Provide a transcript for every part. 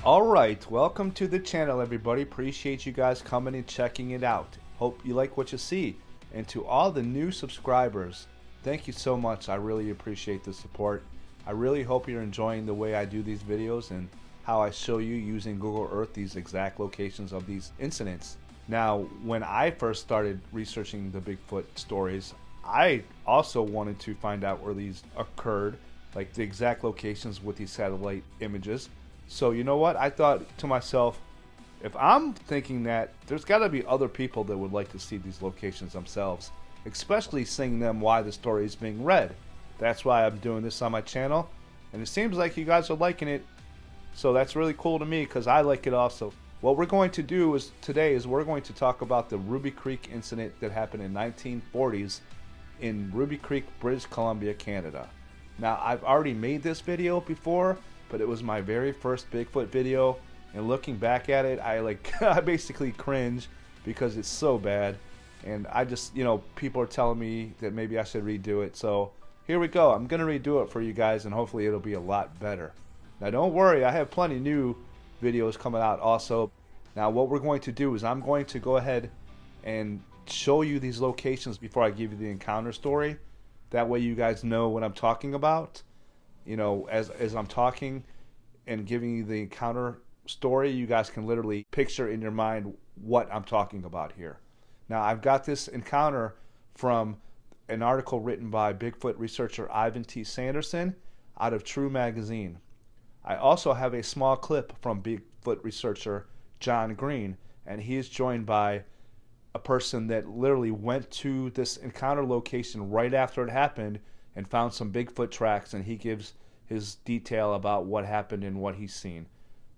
Alright, welcome to the channel everybody. Appreciate you guys coming and checking it out. Hope you like what you see. And to all the new subscribers, thank you so much. I really appreciate the support. I really hope you're enjoying the way I do these videos and how I show you using Google Earth these exact locations of these incidents. Now, when I first started researching the Bigfoot stories, I also wanted to find out where these occurred, like the exact locations with these satellite images. So you know what? I thought to myself, if I'm thinking that, there's got to be other people that would like to see these locations themselves, especially seeing them why the story is being read. That's why I'm doing this on my channel, and it seems like you guys are liking it. So that's really cool to me because I like it also. What we're going to do today is we're going to talk about the Ruby Creek incident that happened in 1940s in Ruby Creek, British Columbia, Canada. Now, I've already made this video before, but it was my very first Bigfoot video, and looking back at it, I basically cringe because it's so bad. And I just, people are telling me that maybe I should redo it. So here we go. I'm gonna redo it for you guys, and hopefully it'll be a lot better. Now don't worry, I have plenty new videos coming out also. Now what we're going to do is I'm going to go ahead and show you these locations before I give you the encounter story. That way you guys know what I'm talking about. As I'm talking and giving you the encounter story, you guys can literally picture in your mind what I'm talking about here. Now, I've got this encounter from an article written by Bigfoot researcher Ivan T. Sanderson out of True Magazine. I also have a small clip from Bigfoot researcher John Green, and he is joined by a person that literally went to this encounter location right after it happened and found some Bigfoot tracks, and he gives his detail about what happened and what he's seen.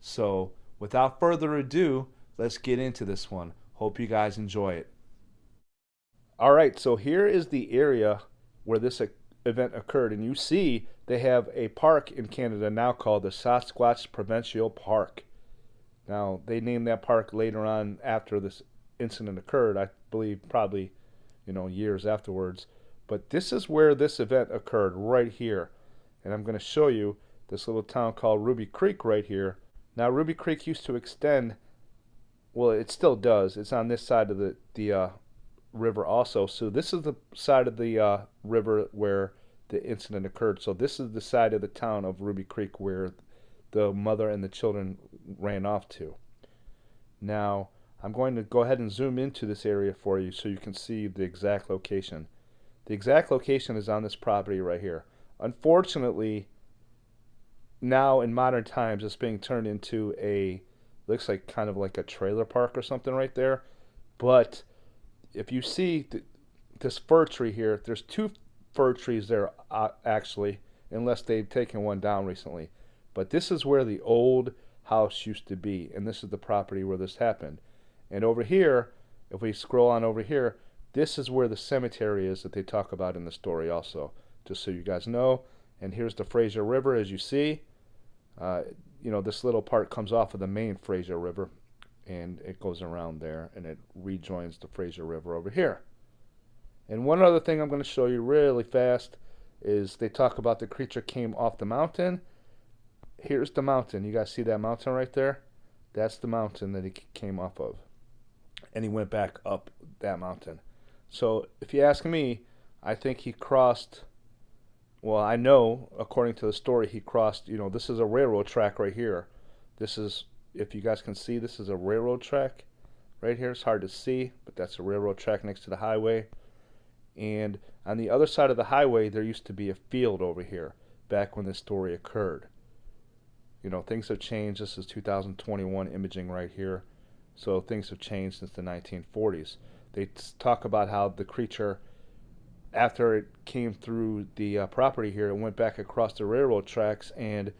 So without further ado, let's get into this one. Hope you guys enjoy it. Alright, so here is the area where this event occurred, and you see they have a park in Canada now called the Sasquatch Provincial Park. Now, they named that park later on after this incident occurred, I believe probably, years afterwards. But this is where this event occurred, right here. And I'm going to show you this little town called Ruby Creek right here. Now, Ruby Creek used to extend, well, it still does. It's on this side of the river also. So this is the side of the river where the incident occurred. So this is the side of the town of Ruby Creek where the mother and the children ran off to. Now, I'm going to go ahead and zoom into this area for you so you can see the exact location. The exact location is on this property right here. Unfortunately, now in modern times, it's being turned into looks like kind of like a trailer park or something right there. But if you see this fir tree here, there's two fir trees there actually, unless they've taken one down recently. But this is where the old house used to be, and this is the property where this happened. And over here, if we scroll on over here, this is where the cemetery is that they talk about in the story also, just so you guys know. And here's the Fraser River, as you see. This little part comes off of the main Fraser River, and it goes around there, and it rejoins the Fraser River over here. And one other thing I'm going to show you really fast is they talk about the creature came off the mountain. Here's the mountain. You guys see that mountain right there? That's the mountain that he came off of. And he went back up that mountain. So if you ask me, I think he crossed, well, I know according to the story he crossed, this is a railroad track right here. This is, if you guys can see, this is a railroad track right here. It's hard to see, but that's a railroad track next to the highway. And on the other side of the highway, there used to be a field over here back when this story occurred. Things have changed. This is 2021 imaging right here. So things have changed since the 1940s. They talk about how the creature, after it came through the property here, it went back across the railroad tracks and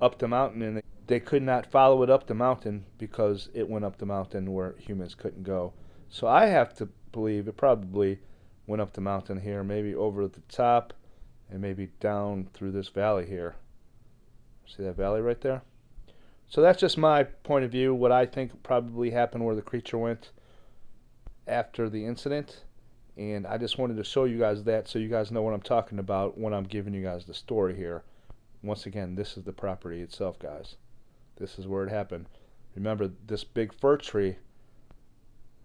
up the mountain, and they could not follow it up the mountain because it went up the mountain where humans couldn't go. So I have to believe it probably went up the mountain here, maybe over the top, and maybe down through this valley here. See that valley right there? So that's just my point of view, what I think probably happened where the creature went after the incident. And I just wanted to show you guys that so you guys know what I'm talking about when I'm giving you guys the story here. Once again, this is the property itself, guys. This is where it happened. Remember this big fir tree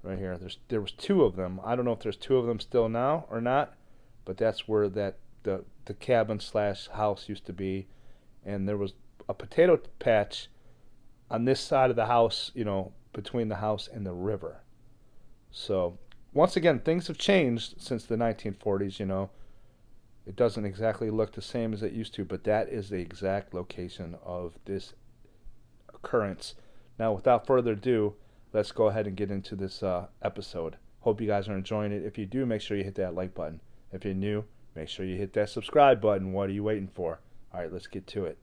right here. There was two of them. I don't know if there's two of them still now or not, but that's where the cabin slash house used to be, and there was a potato patch on this side of the house, between the house and the river. So once again, things have changed since the 1940s. It doesn't exactly look the same as it used to, but that is the exact location of this occurrence. Now, without further ado, let's go ahead and get into this episode. Hope you guys are enjoying it. If you do, make sure you hit that like button. If you're new, make sure you hit that subscribe button. What are you waiting for? All right, let's get to it.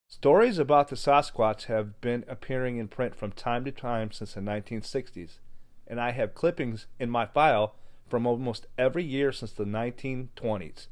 Stories about the Sasquatch have been appearing in print from time to time since the 1960s, and I have clippings in my file from almost every year since the 1920s.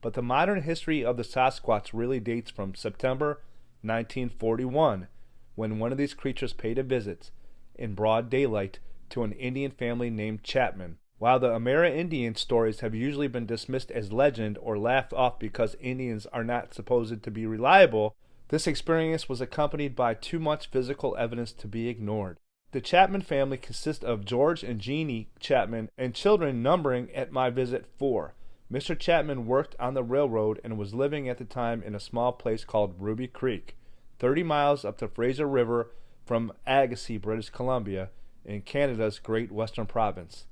But the modern history of the Sasquatch really dates from September 1941, when one of these creatures paid a visit in broad daylight to an Indian family named Chapman. While the Amerindian stories have usually been dismissed as legend or laughed off because Indians are not supposed to be reliable, this experience was accompanied by too much physical evidence to be ignored. The Chapman family consists of George and Jeannie Chapman and children numbering at my visit 4. Mr. Chapman worked on the railroad and was living at the time in a small place called Ruby Creek, 30 miles up the Fraser River from Agassiz, British Columbia, in Canada's Great Western Province.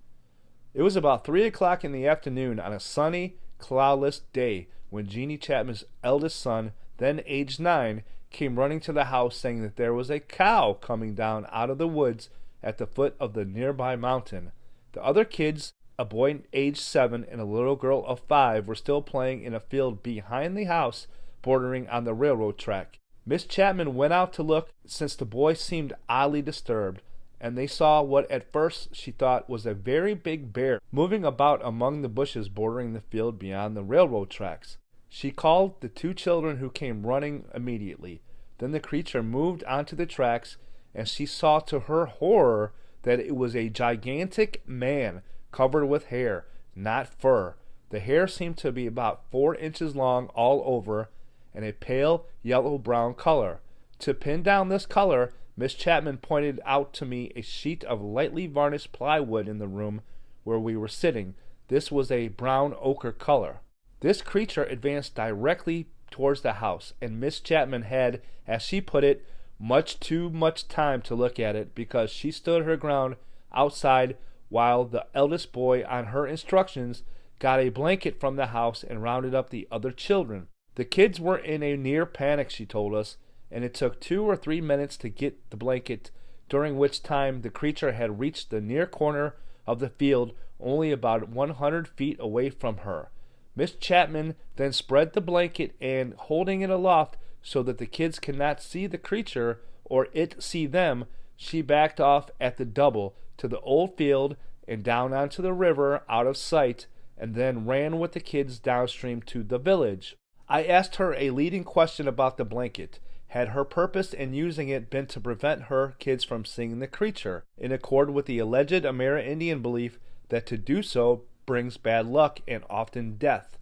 It was about 3 o'clock in the afternoon on a sunny, cloudless day when Jeannie Chapman's eldest son, then aged 9, came running to the house saying that there was a cow coming down out of the woods at the foot of the nearby mountain. The other kids, a boy aged 7 and a little girl of 5, were still playing in a field behind the house bordering on the railroad track. Miss Chapman went out to look since the boy seemed oddly disturbed, and they saw what at first she thought was a very big bear moving about among the bushes bordering the field beyond the railroad tracks. She called the 2 children, who came running immediately. Then the creature moved onto the tracks, and she saw to her horror that it was a gigantic man covered with hair, not fur. The hair seemed to be about 4 inches long all over, and a pale yellow-brown color. To pin down this color, Miss Chapman pointed out to me a sheet of lightly varnished plywood in the room where we were sitting. This was a brown ochre color. This creature advanced directly towards the house, and Miss Chapman had, as she put it, much too much time to look at it, because she stood her ground outside while the eldest boy, on her instructions, got a blanket from the house and rounded up the other children. The kids were in a near panic, she told us, and it took 2 or 3 minutes to get the blanket, during which time the creature had reached the near corner of the field, only about 100 feet away from her. Miss Chapman then spread the blanket and, holding it aloft so that the kids could not see the creature or it see them, she backed off at the double to the old field and down onto the river out of sight, and then ran with the kids downstream to the village. I asked her a leading question about the blanket. Had her purpose in using it been to prevent her kids from seeing the creature, in accord with the alleged Amerindian belief that to do so brings bad luck and often death?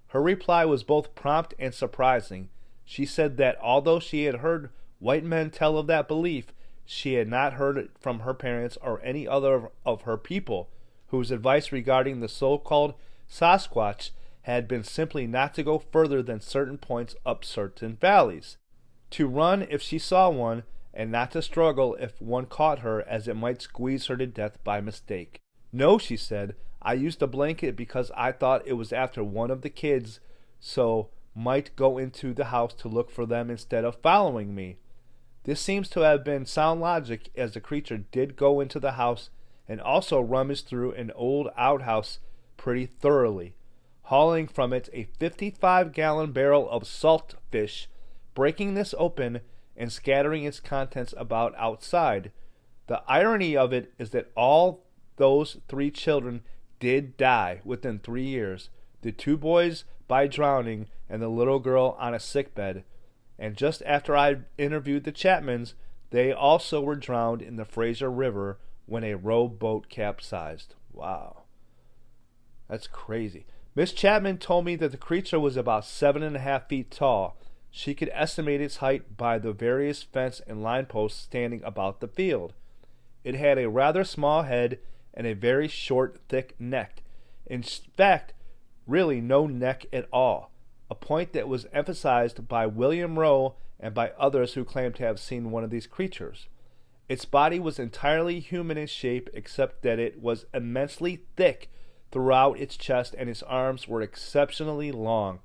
Her reply was both prompt and surprising. She said that although she had heard white men tell of that belief, she had not heard it from her parents or any other of her people, whose advice regarding the so-called Sasquatch had been simply not to go further than certain points up certain valleys, to run if she saw one, and not to struggle if one caught her, as it might squeeze her to death by mistake. No, she said, I used the blanket because I thought it was after one of the kids, so might go into the house to look for them instead of following me. This seems to have been sound logic, as the creature did go into the house and also rummaged through an old outhouse pretty thoroughly, hauling from it a 55-gallon barrel of salt fish, breaking this open and scattering its contents about outside. The irony of it is that all those 3 children did die within 3 years, the 2 boys by drowning and the little girl on a sickbed. And just after I interviewed the Chapmans, they also were drowned in the Fraser River when a rowboat capsized. Wow. That's crazy. Miss Chapman told me that the creature was about 7.5 feet tall. She could estimate its height by the various fence and line posts standing about the field. It had a rather small head and a very short, thick neck. In fact, really no neck at all, a point that was emphasized by William Rowe and by others who claimed to have seen one of these creatures. Its body was entirely human in shape, except that it was immensely thick throughout its chest and its arms were exceptionally long.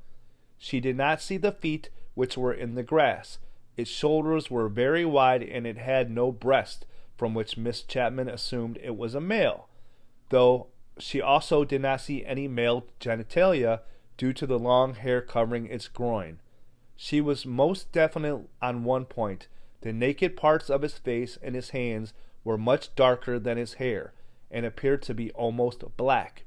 She did not see the feet, which were in the grass. Its shoulders were very wide and it had no breast, from which Miss Chapman assumed it was a male, though she also did not see any male genitalia due to the long hair covering its groin. She was most definite on one point. The naked parts of his face and his hands were much darker than his hair, and appeared to be almost black.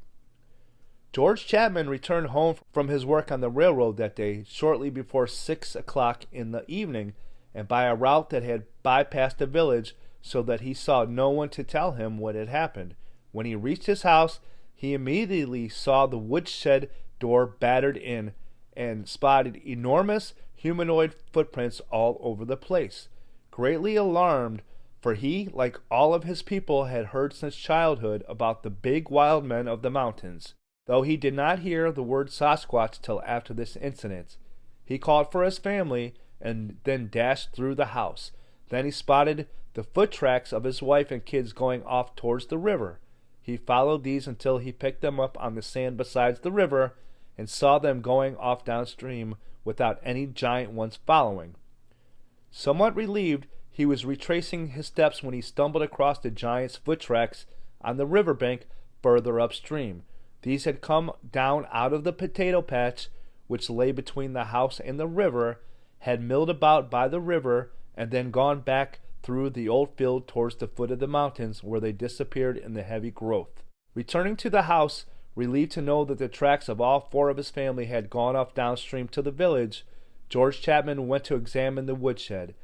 George Chapman returned home from his work on the railroad that day shortly before 6 o'clock in the evening, and by a route that had bypassed the village, so that he saw no one to tell him what had happened. When he reached his house, he immediately saw the woodshed door battered in and spotted enormous humanoid footprints all over the place. Greatly alarmed, for he, like all of his people, had heard since childhood about the big wild men of the mountains, though he did not hear the word Sasquatch till after this incident. He called for his family and then dashed through the house. Then he spotted the foot tracks of his wife and kids going off towards the river. He followed these until he picked them up on the sand beside the river and saw them going off downstream without any giant ones following. Somewhat relieved, he was retracing his steps when he stumbled across the giant's foot tracks on the riverbank further upstream. These had come down out of the potato patch, which lay between the house and the river, had milled about by the river, and then gone back through the old field towards the foot of the mountains, where they disappeared in the heavy growth. Returning to the house, relieved to know that the tracks of all four of his family had gone off downstream to the village, George Chapman went to examine the woodshed.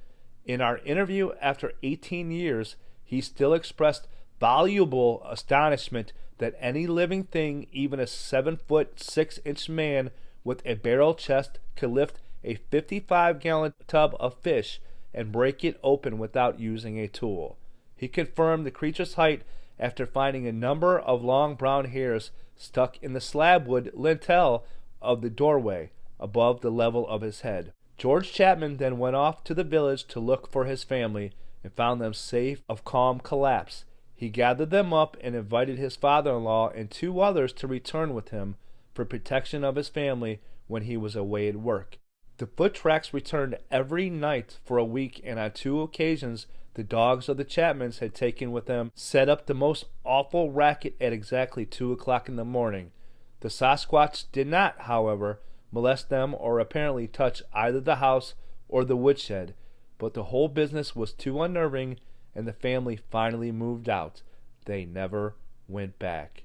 In our interview after 18 years, he still expressed voluble astonishment that any living thing, even a 7-foot 6-inch man with a barrel chest, could lift a 55-gallon tub of fish and break it open without using a tool. He confirmed the creature's height after finding a number of long brown hairs stuck in the slabwood lintel of the doorway above the level of his head. George Chapman then went off to the village to look for his family and found them safe of calm collapse. He gathered them up and invited his father-in-law and 2 others to return with him for protection of his family when he was away at work. The foot tracks returned every night for a week, and on 2 occasions the dogs of the Chapmans had taken with them set up the most awful racket at exactly 2 o'clock in the morning. The Sasquatch did not, however, molest them or apparently touch either the house or the woodshed, but the whole business was too unnerving, and the family finally moved out. They never went back.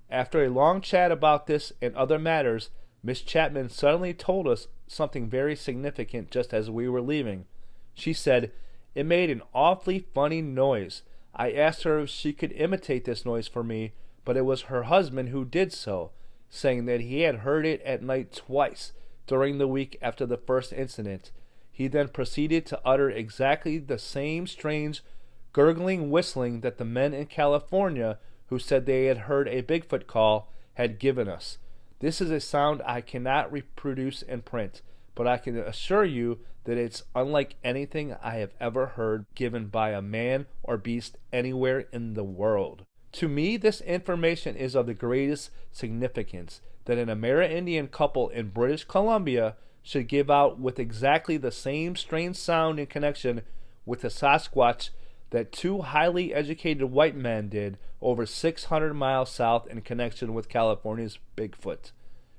After a long chat about this and other matters, Miss Chapman suddenly told us something very significant just as we were leaving. She said, "It made an awfully funny noise. I asked her if she could imitate this noise for me, but it was her husband who did so, saying that he had heard it at night twice during the week after the first incident. He then proceeded to utter exactly the same strange, gurgling whistling that the men in California who said they had heard a Bigfoot call had given us. This is a sound I cannot reproduce in print, but I can assure you that it's unlike anything I have ever heard given by a man or beast anywhere in the world. To me, this information is of the greatest significance, that an Amerindian couple in British Columbia should give out with exactly the same strange sound in connection with the Sasquatch that 2 highly educated white men did over 600 miles south in connection with California's Bigfoot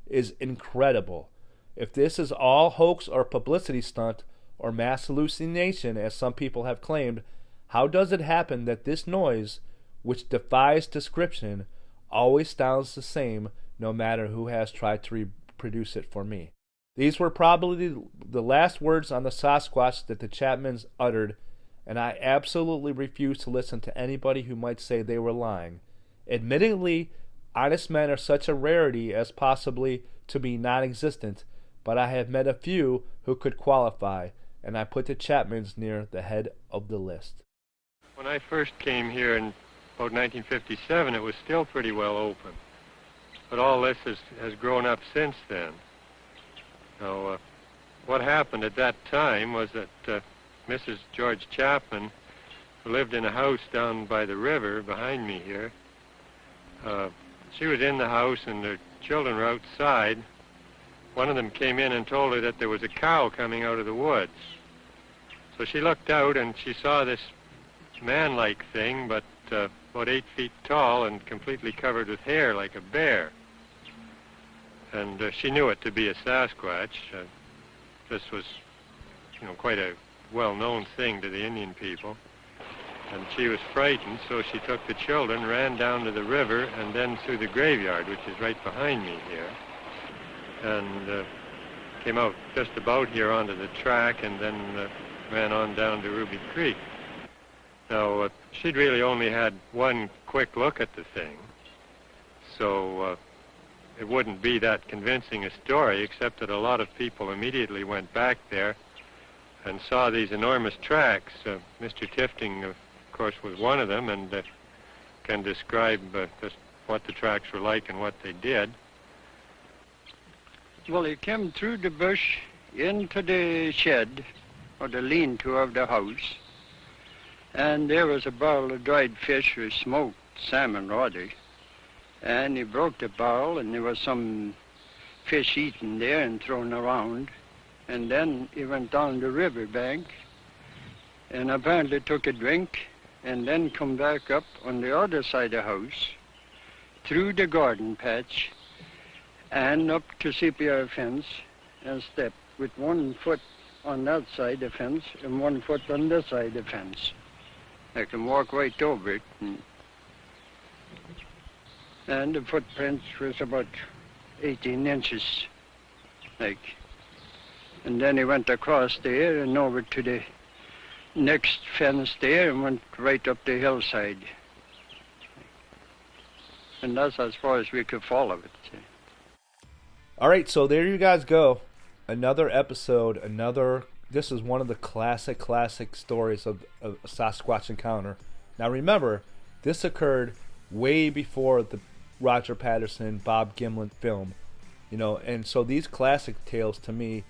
is incredible. If this is all hoax or publicity stunt or mass hallucination, as some people have claimed, how does it happen that this noise, which defies description, always sounds the same no matter who has tried to reproduce it for me?" These were probably the last words on the Sasquatch that the Chapmans uttered, and I absolutely refuse to listen to anybody who might say they were lying. Admittedly, honest men are such a rarity as possibly to be non-existent, but I have met a few who could qualify, and I put the Chapmans near the head of the list. When I first came here in about 1957, it was still pretty well open. But all this has grown up since then. Now, what happened at that time was that Mrs. George Chapman, who lived in a house down by the river behind me here, she was in the house and her children were outside. One of them came in and told her that there was a cow coming out of the woods. So she looked out and she saw this man-like thing, but about 8 feet tall and completely covered with hair like a bear. And she knew it to be a Sasquatch. This was, quite a well-known thing to the Indian people. And she was frightened, so she took the children, ran down to the river, and then through the graveyard, which is right behind me here, and came out just about here onto the track, and then ran on down to Ruby Creek. Now, she'd really only had one quick look at the thing, so it wouldn't be that convincing a story, except that a lot of people immediately went back there and saw these enormous tracks. Mr. Tifting, of course, was one of them, and can describe just what the tracks were like and what they did. Well, he came through the bush into the shed, or the lean-to of the house, and there was a barrel of dried fish or smoked salmon, rather. And he broke the barrel, and there was some fish eaten there and thrown around. And then he went down the river bank and apparently took a drink and then come back up on the other side of the house, through the garden patch and up to CPR fence and stepped with 1 foot on that side of the fence and 1 foot on this side of the fence. I can walk right over it. And the footprints was about 18 inches, like. And then he went across there and over to the next fence there and went right up the hillside. And that's as far as we could follow it. All right, so there you guys go. Another episode, this is one of the classic stories of a Sasquatch encounter. Now remember, this occurred way before the Roger Patterson, Bob Gimlin film, and so these classic tales to me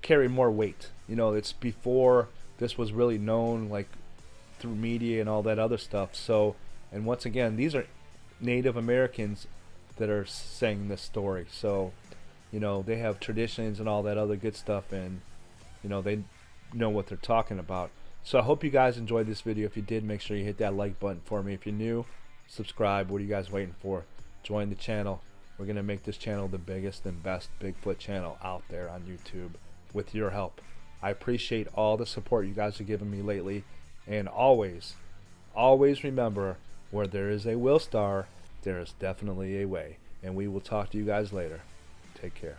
carry more weight. It's before this was really known, like through media and all that other stuff. So, and once again, these are Native Americans that are saying this story. So, they have traditions and all that other good stuff, and they know what they're talking about. So I hope you guys enjoyed this video. If you did, make sure you hit that like button for me. If you're new, subscribe. What are you guys waiting for? Join the channel. We're gonna make this channel the biggest and best Bigfoot channel out there on YouTube with your help. I appreciate all the support you guys have given me lately, and always remember, where there is a Willstar, there is definitely a way. And we will talk to you guys later. Take care.